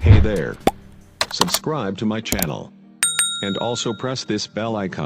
Hey there. Subscribe to my channel. And also press this bell icon.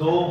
2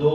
2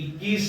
21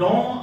9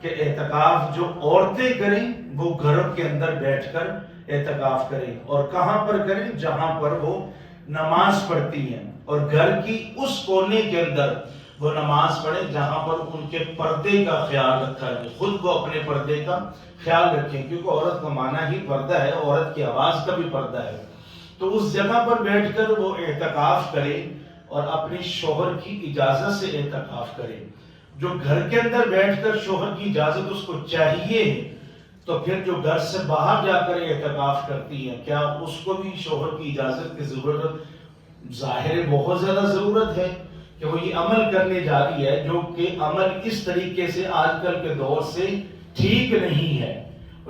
کہ اعتکاف جو عورتیں کریں وہ گھروں کے اندر بیٹھ کر اعتکاف کریں، اور کہاں پر کریں؟ جہاں پر وہ نماز پڑھتی ہیں، اور گھر کی اس کونے کے اندر وہ نماز پڑھیں جہاں پر ان کے پردے کا خیال رکھا ہے، خود کو اپنے پردے کا خیال رکھیں، کیونکہ عورت کا معنی ہی پردہ ہے، عورت کی آواز کا بھی پردہ ہے۔ تو اس جگہ پر بیٹھ کر وہ اعتکاف کرے اور اپنے شوہر کی اجازت سے اعتکاف کرے۔ جو گھر کے اندر بیٹھ کر شوہر کی اجازت اس کو چاہیے، تو پھر جو گھر سے باہر جا کر اعتکاف کرتی ہے، کیا اس کو بھی شوہر کی اجازت کی ضرورت؟ ظاہر بہت زیادہ ضرورت ہے کہ وہ یہ عمل کرنے جا رہی ہے، جو کہ عمل اس طریقے سے آج کل کے دور سے ٹھیک نہیں ہے،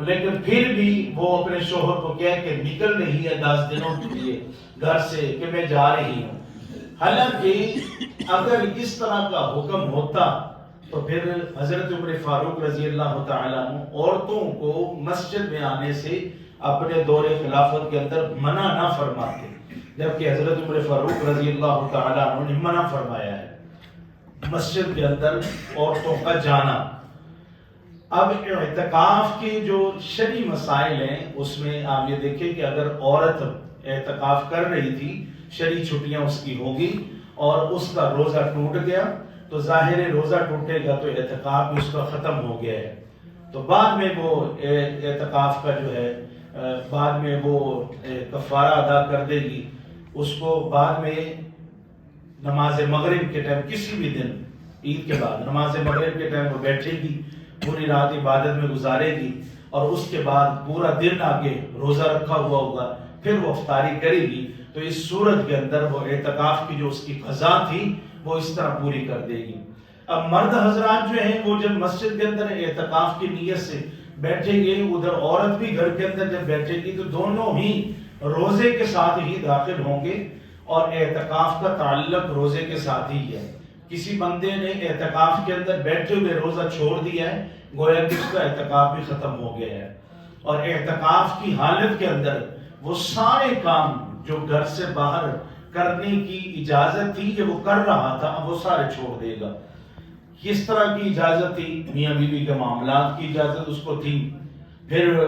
لیکن پھر بھی وہ اپنے شوہر کو کہہ کہ نکل رہی ہے 10 دنوں کے لیے گھر سے کہ میں جا رہی ہوں۔ حالانکہ اگر اس طرح کا حکم ہوتا تو پھر حضرت عمر فاروق رضی اللہ تعالیٰ عنہ عورتوں کو مسجد میں آنے سے اپنے دور خلافت کے اندر منع نہ فرماتے، جبکہ حضرت عمر فاروق رضی اللہ تعالیٰ عنہ نے منع فرمایا ہے مسجد کے اندر عورتوں کا جانا۔ اب اعتکاف کے جو شرعی مسائل ہیں اس میں آپ یہ دیکھیں کہ اگر عورت اعتکاف کر رہی تھی، شرعی چھٹیاں اس کی ہوگی اور اس کا روزہ ٹوٹ گیا، تو ظاہر روزہ ٹوٹے گا تو اعتکاف بھی اس کا ختم ہو گیا ہے، تو بعد میں وہ اعتکاف کا جو ہے بعد میں وہ کفارہ ادا کر دے گی۔ اس کو بعد میں نماز مغرب کے ٹائم، کسی بھی دن عید کے بعد نماز مغرب کے ٹائم وہ بیٹھے گی، پوری رات عبادت میں گزارے گی، اور اس کے بعد پورا دن آگے روزہ رکھا ہوا ہوگا، پھر وہ افطاری کرے گی۔ تو اس صورت کے اندر وہ اعتکاف کی جو اس کی قضا تھی وہ اس طرح پوری کر دے گی۔ اب مرد حضرات جو ہیں وہ جب مسجد کے اندر اعتکاف کی نیت سے بیٹھیں گے، ادھر عورت بھی گھر کے اندر جب بیٹھے گی تو دونوں ہی روزے کے ساتھ ہی داخل ہوں گے، اور اعتکاف کا تعلق روزے کے ساتھ ہی ہے۔ کسی بندے نے اعتکاف کے اندر بیٹھے ہوئے روزہ چھوڑ دیا ہے، گویا کہ اس کا اعتکاف بھی ختم ہو گیا ہے، اور اعتکاف کی حالت کے اندر وہ سارے کام جو گھر سے باہر کرنے کی اجازت تھی کہ وہ کر رہا تھا، اب وہ سارے چھوڑ دے گا۔ کس طرح کی اجازت تھی؟ میاں بیوی کے معاملات کی اجازت اس کو تھی، پھر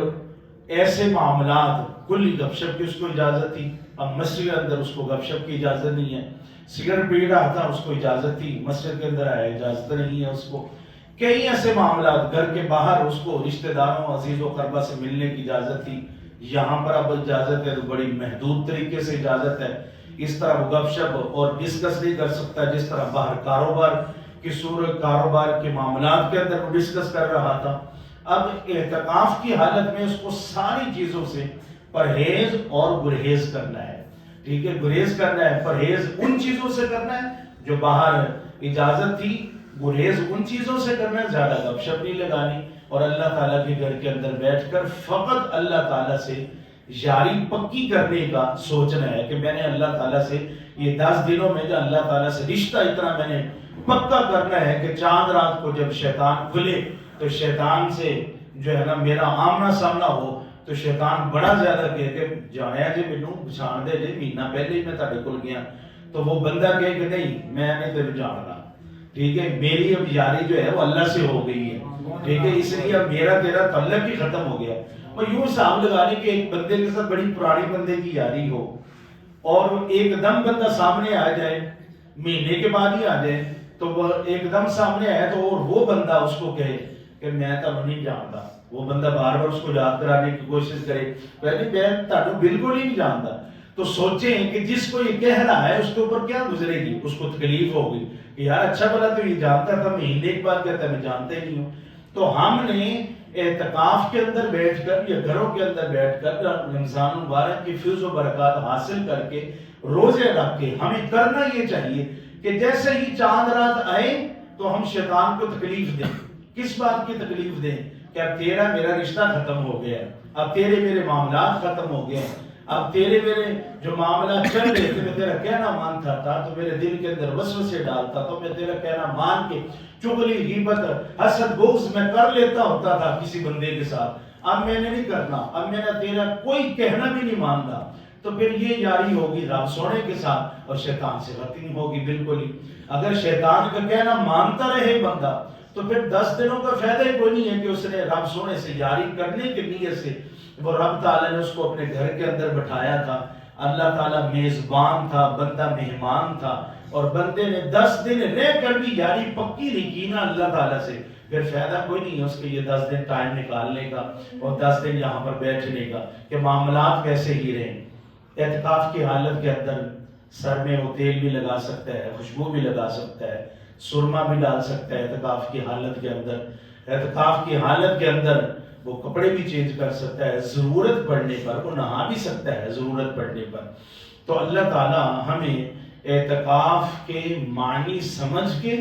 ایسے معاملات کلی گپ شپ کی اس کو اجازت تھی، اب مسجد کے اندر اس کو گپ شپ کی اجازت نہیں ہے۔ سگریٹ پی رہا تھا، اس کو اجازت تھی، مسجد کے اندر آیا اجازت نہیں ہے اس کو۔ کئی ایسے معاملات، گھر کے باہر اس کو رشتہ داروں عزیز و قربا سے ملنے کی اجازت تھی، یہاں پر اب اجازت ہے تو بڑی محدود طریقے سے اجازت ہے۔ اس طرح وہ گپ شپ اور ڈسکس نہیں کر سکتا جس طرح باہر کاروبار کی صورت، کاروبار کے معاملات کے اندر وہ ڈسکس کر رہا تھا۔ اب اعتکاف کی حالت میں اس کو ساری چیزوں سے پرہیز اور گریز کرنا ہے، ٹھیک ہے، گریز کرنا ہے، پرہیز ان چیزوں سے کرنا ہے جو باہر اجازت تھی، گریز ان چیزوں سے کرنا ہے، زیادہ گپ شپ نہیں لگانی، اور اللہ تعالیٰ کے گھر کے اندر بیٹھ کر فقط اللہ تعالیٰ سے یاری پکی کرنے کا سوچنا ہے کہ میں نے اللہ تعالیٰ سے یہ 10 دنوں میں جو اللہ تعالیٰ سے رشتہ اتنا میں نے پکا کرنا ہے کہ چاند رات کو جب شیطان کھلے تو شیطان سے جو ہے نا میرا آمنا سامنا ہو، تو شیطان بڑا زیادہ کہے کہ جایا جی مینوں پچھان دے جی، مہینہ پہلے ہی میں تہاڈے کول گیا، تو وہ بندہ کہے کہ نہیں میں نہیں تینوں جاننا، ٹھیک ہے، میری اب یاری جو ہے وہ اللہ سے ہو گئی ہے، ٹھیک ہے، اس لیے اب میرا تیرا تعلق ہی ختم ہو گیا۔ اور یوں حساب لگا لیں کہ ایک بندے کے ساتھ بڑی پرانی بندے کی یاری ہو، اور ایک دم بندہ سامنے آ جائے، مہینے کے بعد ہی آ جائے، تو وہ ایک دم سامنے آئے تو اور وہ بندہ اس کو کہے کہ میں تو نہیں جانتا، وہ بندہ بار بار اس کو یاد کرانے کی کوشش کرے پہلے میں تو بالکل ہی نہیں جانتا، تو سوچیں کہ جس کو یہ کہہ رہا ہے اس کے اوپر کیا گزرے گی، اس کو تکلیف ہوگی کہ یار اچھا بلا تو یہ جانتا تھا، مہینے کے بعد کہتا ہے میں جانتا ہی نہیں ہوں۔ تو ہم نے اعتکاف کے اندر بیٹھ کر یا گھروں کے اندر بیٹھ کر رمضان مبارک کی فیض و برکات حاصل کر کے روزے رکھ کے ہمیں کرنا یہ چاہیے کہ جیسے ہی چاند رات آئے تو ہم شیطان کو تکلیف دیں۔ کس بات کی تکلیف دیں؟ کہ اب تیرا میرا رشتہ ختم ہو گیا، اب تیرے میرے معاملات ختم ہو گئے، اب تیرے میرے جو معاملات چل رہے تھے میں تیرا کہنا مانتا تھا تو میرے دل کے اندر وسوسے ڈالتا تو میں تیرا کہنا مان کے چغلی غیبت حسد بغض میں کر لیتا ہوتا تھا کسی بندے کے ساتھ، اب میں نے نہیں کرنا، اب میں نے تیرا کوئی کہنا بھی نہیں مانتا، تو پھر یہ یاری ہوگی رب سونے کے ساتھ اور شیطان سے ختم ہوگی بالکل ہی۔ اگر شیطان کا کہنا مانتا رہے بندہ تو پھر 10 دنوں کا فائدہ ہی کوئی نہیں ہے کہ اس نے رب سونے سے یاری کرنے کی نیت سے وہ رب تعالیٰ نے اس کو اپنے گھر کے اندر بٹھایا تھا. اللہ تعالیٰ میزبان تھا, بندہ مہمان تھا, اور بندے نے 10 دن رہ کر بھی یاری پکی نہیں کی نا اللہ تعالیٰ سے, پھر فائدہ کوئی نہیں ہے اس کے یہ 10 دن ٹائم نکالنے کا اور 10 دن یہاں پر بیٹھنے کا کہ معاملات ویسے ہی رہیں. اعتکاف کی حالت کے اندر سر میں وہ تیل بھی لگا سکتا ہے, خوشبو بھی لگا سکتا ہے, سرما بھی ڈال سکتا ہے اعتکاف کی حالت کے اندر. اعتکاف کی حالت کے اندر وہ کپڑے بھی چینج کر سکتا ہے, ضرورت پڑنے پر وہ نہا بھی سکتا ہے ضرورت پڑنے پر. تو اللہ تعالیٰ ہمیں اعتکاف کے معنی سمجھ کے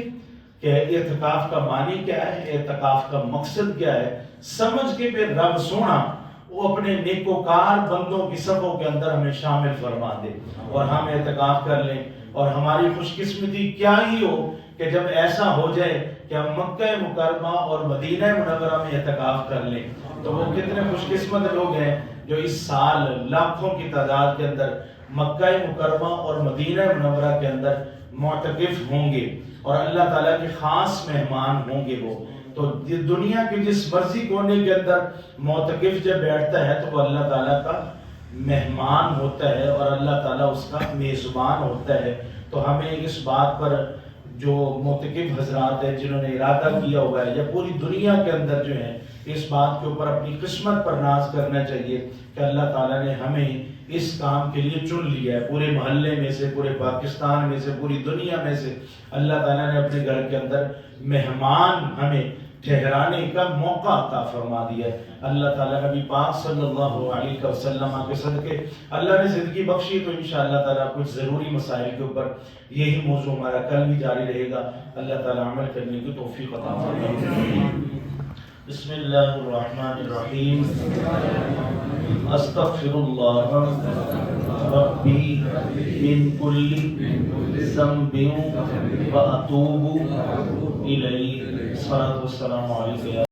کہ اعتکاف کا معنی کیا ہے, اعتکاف کا مقصد کیا ہے, سمجھ کے پھر رب سونا وہ اپنے نیکوکار بندوں کی صفوں کے اندر ہمیں شامل فرما دے اور ہم اعتکاف کر لیں. اور ہماری خوش قسمتی کیا ہی ہو کہ جب ایسا ہو جائے کہ ہم مکہ مکرمہ اور مدینہ منورہ میں اعتکاف کر لیں. تو وہ کتنے خوش قسمت لوگ ہیں جو اس سال لاکھوں کی تعداد کے اندر مکہ مکرمہ اور مدینہ منورہ کے اندر معتکف ہوں گے اور اللہ تعالیٰ کے خاص مہمان ہوں گے. وہ تو دنیا کے جس مرضی کونے کے اندر معتکف جب بیٹھتا ہے تو وہ اللہ تعالیٰ کا مہمان ہوتا ہے اور اللہ تعالیٰ اس کا میزبان ہوتا ہے. تو ہمیں اس بات پر جو معتکف حضرات ہیں جنہوں نے ارادہ کیا ہوا ہے یا پوری دنیا کے اندر جو ہے اس بات کے اوپر اپنی قسمت پر ناز کرنا چاہیے کہ اللہ تعالیٰ نے ہمیں اس کام کے لیے چن لیا ہے. پورے محلے میں سے, پورے پاکستان میں سے, پوری دنیا میں سے اللہ تعالیٰ نے اپنے گھر کے اندر مہمان ہمیں ٹھہرانے کا موقع عطا فرما دیا ہے. اللہ تعالیٰ نبی پاک صلی اللہ علیہ وسلم کے صدقے اللہ نے زندگی بخشی تو انشاءاللہ تعالیٰ کچھ ضروری مسائل کے اوپر یہی موضوع ہمارا کل بھی جاری رہے گا. اللہ تعالیٰ عمل کرنے کی توفیق عطا فرمائے. بسم اللہ الرحمن الرحیم. استغفر اللہ ربی من کل ذنب و اتوب الیہ. الصلاۃ والسلام علیکم.